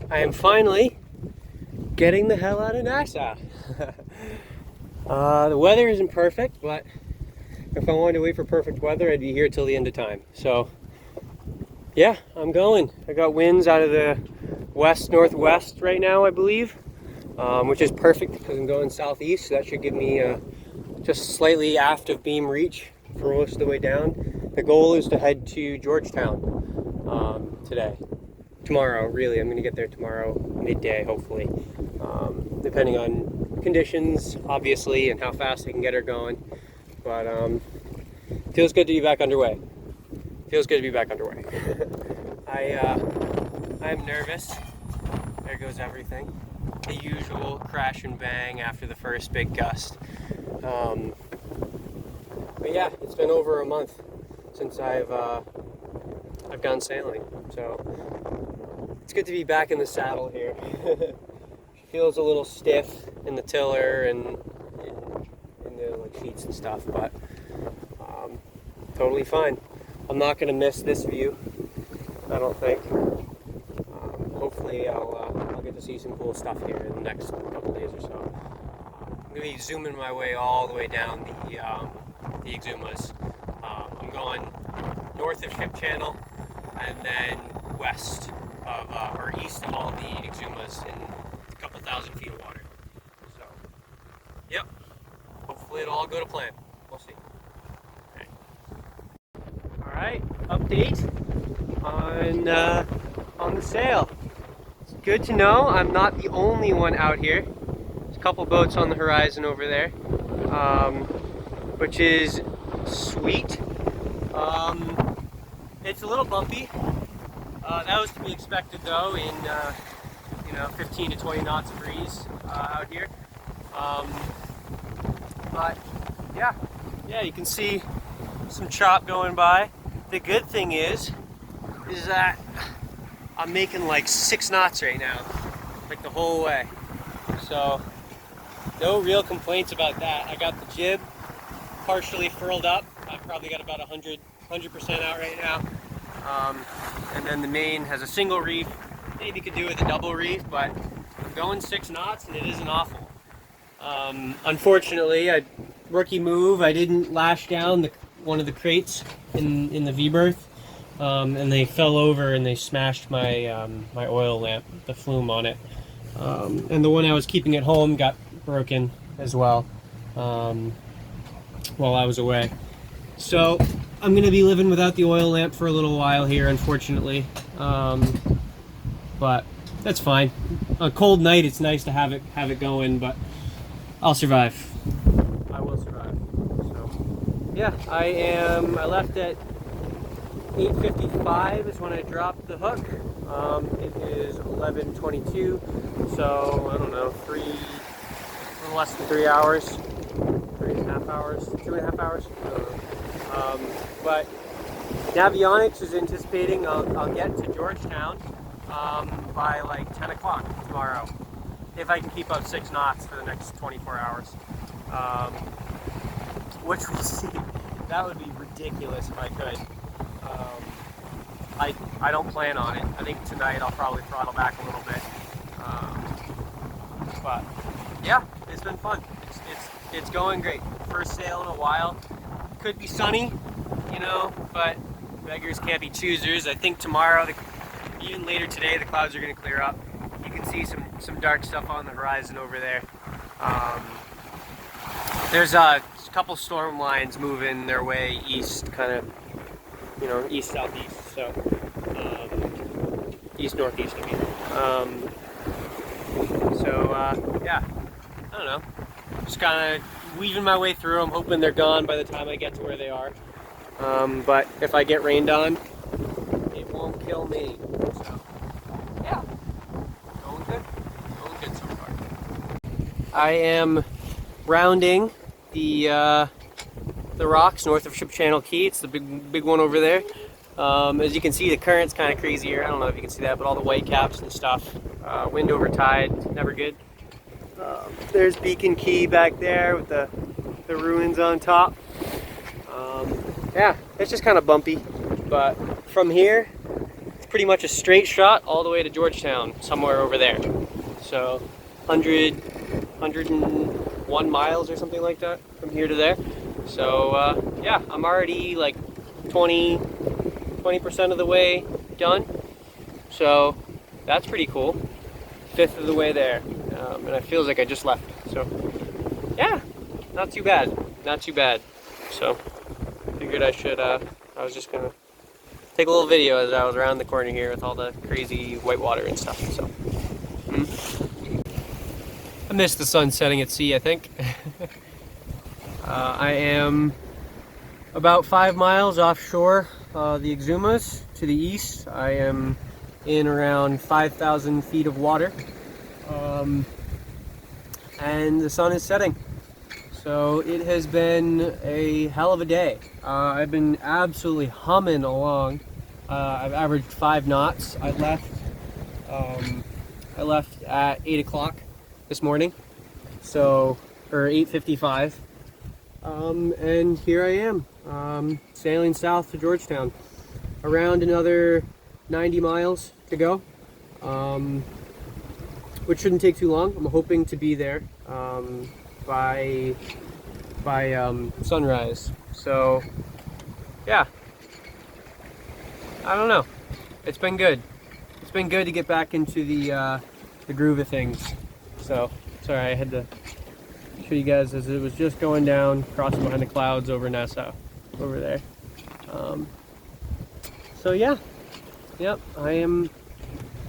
I am finally getting the hell out of Nassau. The weather isn't perfect, but if I wanted to wait for perfect weather, I'd be here till the end of time. So yeah, I'm going. I got winds out of the west-northwest right now, I believe, which is perfect because I'm going southeast. So that should give me just slightly aft of beam reach for most of the way down. The goal is to head to Georgetown today. Tomorrow, really. I'm going to get there tomorrow, midday, hopefully. Depending on conditions, obviously, and how fast I can get her going. But feels good to be back underway. Feels good to be back underway. I'm nervous. There goes everything. The usual crash and bang after the first big gust. But yeah, it's been over a month since I've gone sailing, so it's good to be back in the saddle here. Feels a little stiff in the tiller and in the like sheets and stuff, but totally fine. I'm not going to miss this view, I don't think. Hopefully I'll get to see some cool stuff here in the next couple days or so. I'm going to be zooming my way all the way down the Exumas. I'm going north of Ship Channel and then west of, or east of all the Exumas in a couple thousand feet of water. So, yep, hopefully it'll all go to plan. We'll see. Okay. All right, update on the sail. It's good to know I'm not the only one out here. There's a couple boats on the horizon over there, which is sweet. It's a little bumpy. That was to be expected though in 15 to 20 knots of breeze out here. But yeah, you can see some chop going by. The good thing is that I'm making like 6 knots right now, like the whole way. So no real complaints about that. I got the jib partially furled up. I've probably got about 100% out right now. And then the main has a single reef. Maybe could do with a double reef, but I'm going 6 knots and it isn't awful. Unfortunately, rookie move, I didn't lash down one of the crates in the V-berth, and they fell over and they smashed my my oil lamp, the flume on it. And the one I was keeping at home got broken as well while I was away. So I'm going to be living without the oil lamp for a little while here, unfortunately. But that's fine. On a cold night, it's nice to have it going, but I'll survive. I will survive. So yeah, I left at 8:55 is when I dropped the hook. It is 11:22, so I don't know, a little less than 3 hours, 3.5 hours, 2.5 hours. But Navionics is anticipating I'll get to Georgetown by like 10 o'clock tomorrow, if I can keep up 6 knots for the next 24 hours, which we'll see. That would be ridiculous if I could. I don't plan on it. I think tonight I'll probably throttle back a little bit. But yeah, it's been fun. It's going great. First sail in a while. Could be sunny, but beggars can't be choosers. I think tomorrow, even later today, the clouds are going to clear up. You can see some dark stuff on the horizon over there. There's a couple storm lines moving their way east, kind of, east-southeast, so east-northeast, I mean. Yeah, I don't know. Just kind of weaving my way through. I'm hoping they're gone by the time I get to where they are. But if I get rained on, it won't kill me. So, yeah, going good so far. I am rounding the rocks north of Ship Channel Key. It's the big one over there. As you can see, the current's kind of crazy here. I don't know if you can see that, but all the white caps and stuff. Wind over tide, never good. There's Beacon Key back there with the ruins on top. Yeah, it's just kind of bumpy, but from here, it's pretty much a straight shot all the way to Georgetown, somewhere over there. So 101 miles or something like that from here to there. So yeah, I'm already like 20% of the way done. So that's pretty cool. Fifth of the way there, and it feels like I just left. So yeah, not too bad, not too bad. So figured I should. I was just gonna take a little video as I was around the corner here with all the crazy whitewater and stuff. So I missed the sun setting at sea, I think. I am about 5 miles offshore the Exumas to the east. I am in around 5,000 feet of water, and the sun is setting. So it has been a hell of a day. I've been absolutely humming along. I've averaged 5 knots. I left at 8 o'clock this morning, so, or 8:55, and here I am, sailing south to Georgetown. Around another 90 miles to go, which shouldn't take too long. I'm hoping to be there by sunrise. So yeah, I don't know. It's been good. It's been good to get back into the groove of things. So sorry, I had to show you guys as it was just going down, crossing behind the clouds over Nassau, over there. So yeah, yep, I am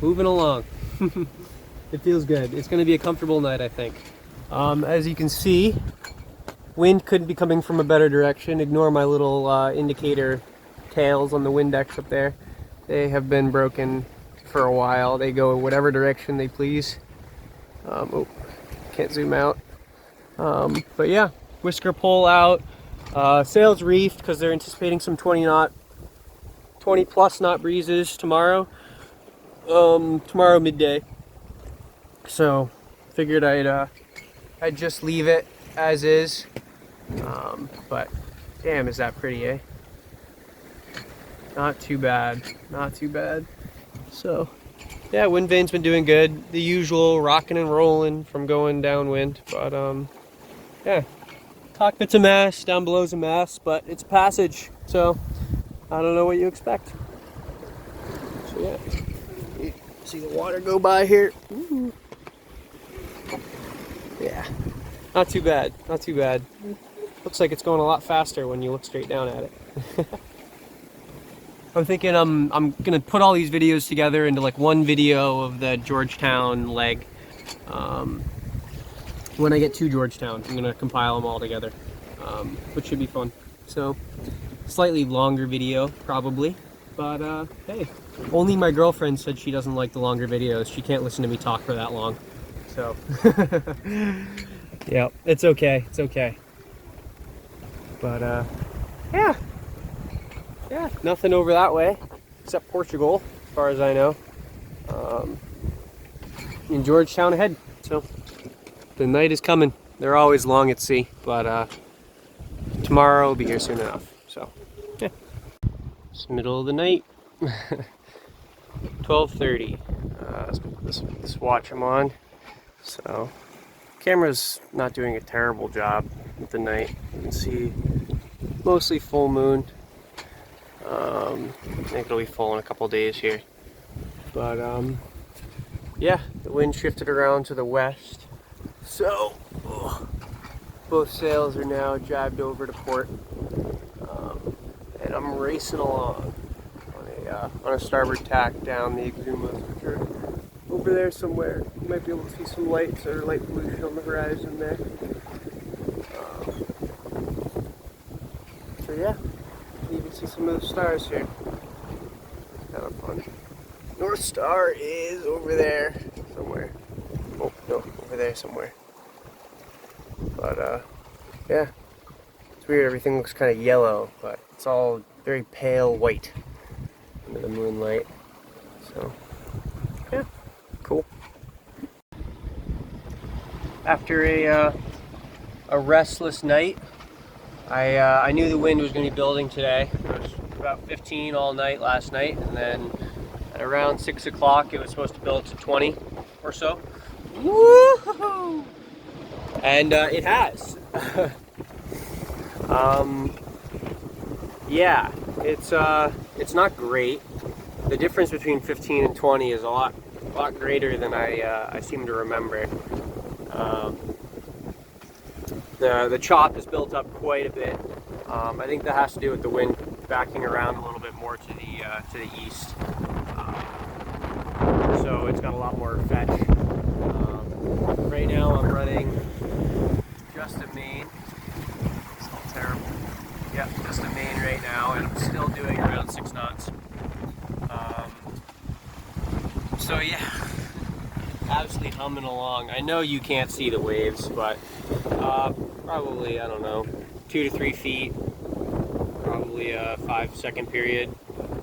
moving along. It feels good. It's going to be a comfortable night, I think. As you can see, wind couldn't be coming from a better direction. Ignore my little indicator tails on the Windex up there. They have been broken for a while. They go whatever direction they please. Oh, can't zoom out. But yeah, whisker pole out. Sails reefed because they're anticipating some 20 plus knot breezes tomorrow. Tomorrow midday. So figured I'd just leave it as is. But damn, is that pretty, eh? Not too bad, not too bad. So yeah, wind vane's been doing good. The usual rocking and rolling from going downwind, but yeah, cockpit's a mess, down below's a mess, but it's a passage, so I don't know what you expect. So yeah, you see the water go by here. Ooh. Yeah, not too bad, not too bad. Looks like it's going a lot faster when you look straight down at it. I'm thinking I'm gonna put all these videos together into like one video of the Georgetown leg. When I get to Georgetown, I'm gonna compile them all together, which should be fun. So, slightly longer video probably, but hey, only my girlfriend said she doesn't like the longer videos. She can't listen to me talk for that long. So, yeah, it's okay. It's okay. But yeah. Yeah, nothing over that way, except Portugal, as far as I know. In Georgetown ahead, so the night is coming. They're always long at sea, but tomorrow will be here soon enough. So, yeah. It's the middle of the night, 12:30. Let's put this watch I'm on. So, camera's not doing a terrible job with the night. You can see mostly full moon. I think it'll be full in a couple days here, but yeah, the wind shifted around to the west, so both sails are now jabbed over to port, and I'm racing along on a starboard tack down the Exumas, which are over there somewhere. You might be able to see some lights or light pollution on the horizon there. So yeah. You can see some of the stars here. Kind of fun. North Star is over there somewhere. Oh, no, over there somewhere. But, yeah. It's weird, everything looks kind of yellow, but it's all very pale white under the moonlight. So, yeah, cool. After a restless night, I knew the wind was going to be building today. It was about 15 all night last night, and then At around 6 o'clock, it was supposed to build to 20 or so. Woo-hoo-hoo! And it has. Yeah, it's not great. The difference between 15 and 20 is a lot greater than I seem to remember. The chop is built up quite a bit. I think that has to do with the wind backing around a little bit more to the east. So it's got a lot more fetch. Right now I'm running just a main. It's all terrible. Yeah, just a main right now, and I'm still doing around 6 knots. So yeah, absolutely humming along. I know you can't see the waves, but probably, I don't know, 2 to 3 feet, probably a 5-second period,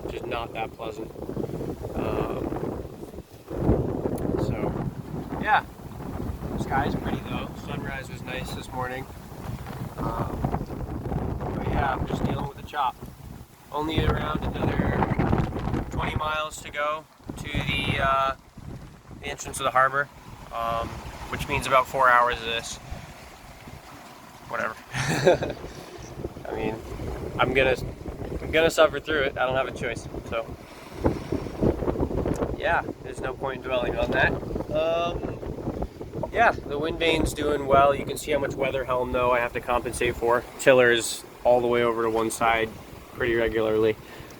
which is not that pleasant. So yeah, the sky's pretty though. Sunrise was nice this morning. But yeah, I'm just dealing with the chop. Only around another 20 miles to go to the entrance of the harbor, which means about 4 hours of this. Whatever. I mean, I'm gonna suffer through it. I don't have a choice. So yeah, there's no point in dwelling on that. Yeah, the wind vane's doing well. You can see how much weather helm though I have to compensate for. Tillers all the way over to one side pretty regularly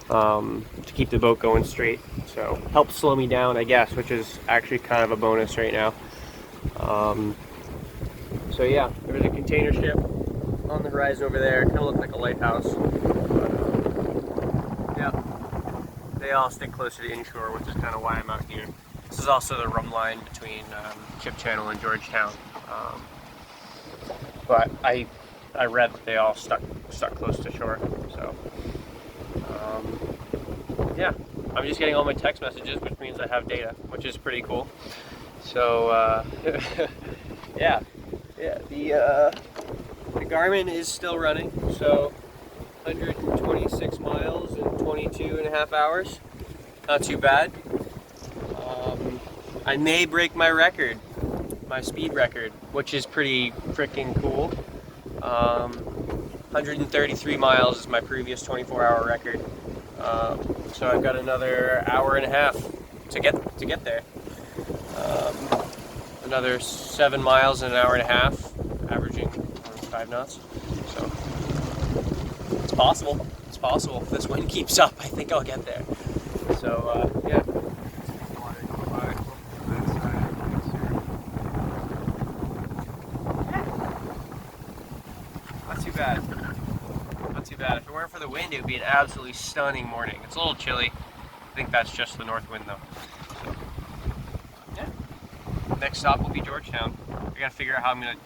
to keep the boat going straight. So helps slow me down, I guess, which is actually kind of a bonus right now. So yeah, there's a container ship on the horizon over there. Kind of looked like a lighthouse. But, yeah, they all stick closer to inshore, which is kind of why I'm out here. This is also the rum line between Ship Channel and Georgetown. But I read that they all stuck close to shore. So yeah, I'm just getting all my text messages, which means I have data, which is pretty cool. So yeah, the Garmin is still running. So 126 miles in 22.5 hours. Not too bad. I may break my record, my speed record, which is pretty freaking cool. 133 miles is my previous 24-hour record. So I've got another hour and a half to get there. Another 7 miles in an hour and a half, averaging 5 knots. So it's possible. It's possible. If this wind keeps up, I think I'll get there. So yeah. Not too bad. Not too bad. If it weren't for the wind, it would be an absolutely stunning morning. It's a little chilly. I think that's just the north wind though. So, yeah. Next stop will be Georgetown. I gotta figure out how I'm gonna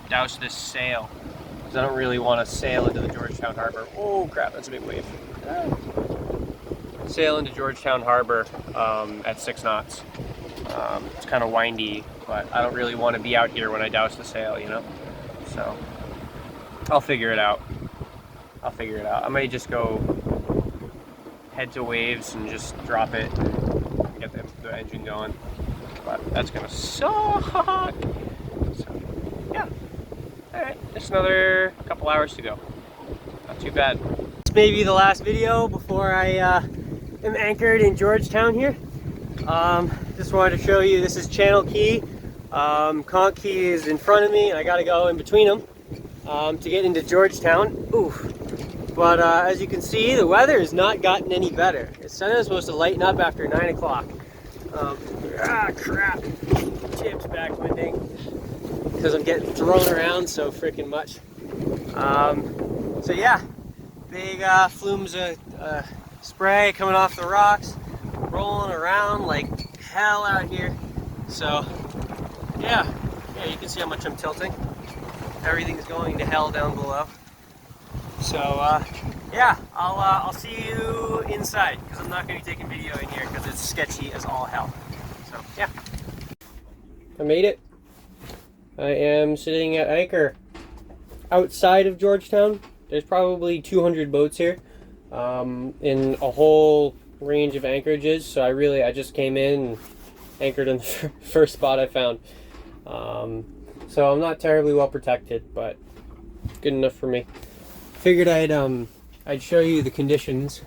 douse this sail, because I don't really want to sail into the Georgetown Harbor. Oh crap, that's a big wave. Sail into Georgetown Harbor at 6 knots. It's kind of windy, but I don't really want to be out here when I douse the sail, you know? So I'll figure it out. I might just go head to waves and just drop it and get the engine going. But that's gonna suck. So yeah. Alright, just another couple hours to go. Not too bad. This may be the last video before I am anchored in Georgetown here. Just wanted to show you, this is Channel Key. Conch Key is in front of me, and I gotta go in between them to get into Georgetown. Oof. But as you can see, the weather has not gotten any better. The sun is supposed to lighten up after 9 o'clock. Crap. Chips backwinding. Because I'm getting thrown around so freaking much. So yeah, big flumes of spray coming off the rocks, rolling around like hell out here. So yeah, you can see how much I'm tilting. Everything's going to hell down below. So yeah, I'll see you inside, because I'm not going to be taking video in here because it's sketchy as all hell. So yeah, I made it. I am sitting at anchor outside of Georgetown. There's probably 200 boats here in a whole range of anchorages, so I just came in and anchored in the first spot I found. So I'm not terribly well protected, but good enough for me. Figured I'd show you the conditions.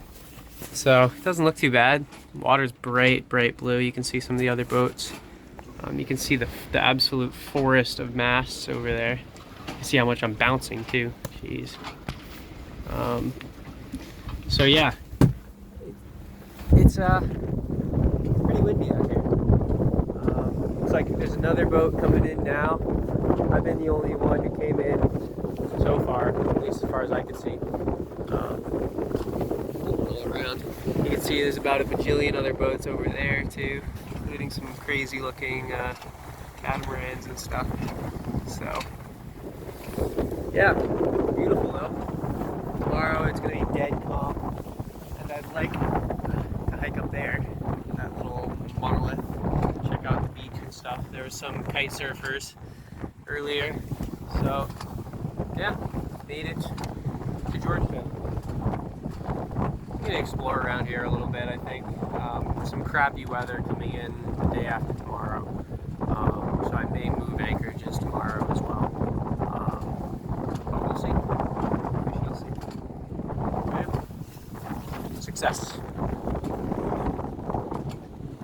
So it doesn't look too bad. Water's bright blue. You can see some of the other boats. You can see the absolute forest of masts over there. You see how much I'm bouncing too. Jeez. So yeah, it's pretty windy out here. Looks like there's another boat coming in now. I've been the only one who came in so far, at least as far as I could see. Roll around. You can see there's about a bajillion other boats over there too, including some crazy looking catamarans and stuff. So yeah, beautiful though. Tomorrow it's going to be dead calm, and I'd like to hike up there, that little monolith, check out the beach and stuff. There was some kite surfers earlier, so yeah, made it to Georgetown. I'm going to explore around here a little bit, I think. Some crappy weather coming in the day after tomorrow, so I may move anchorages tomorrow as well. But we'll see. We shall see. Okay. Success.